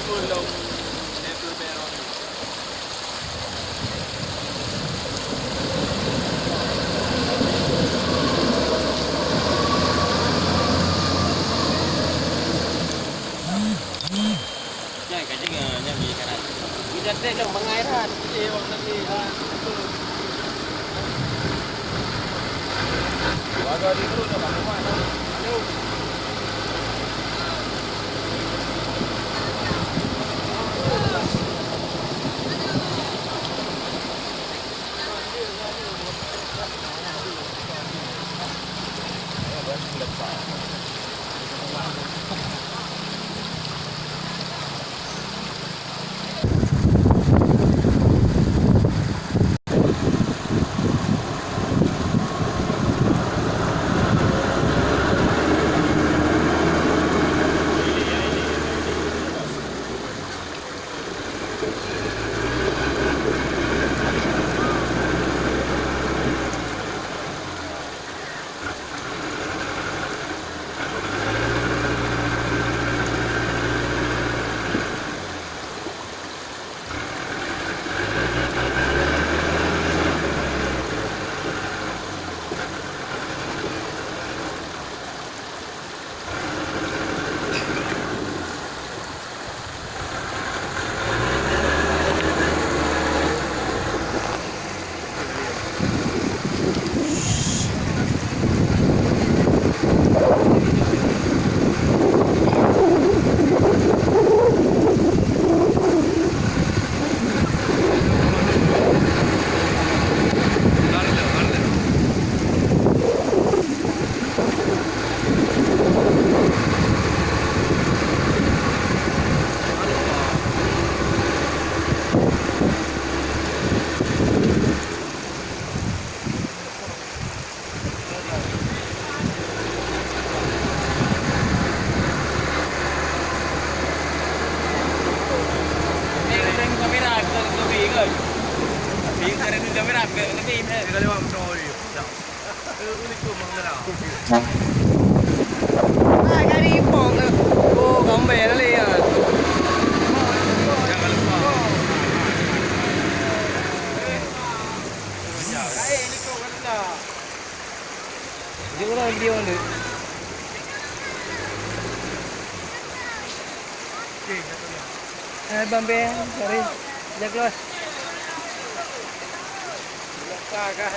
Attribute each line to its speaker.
Speaker 1: Tulong Neto Meron.
Speaker 2: Yan, kasi nga niya may kanan. Kita din lang mga iran.
Speaker 1: Iwan lagi. Baga di dulu dah kamu mana? Ayo.
Speaker 3: Ah, cái đi bỏ rồi. Ô, có bé nó đi à. Giữ nó đi on được. Bam bé, sorry. Jack luôn. Ka ka.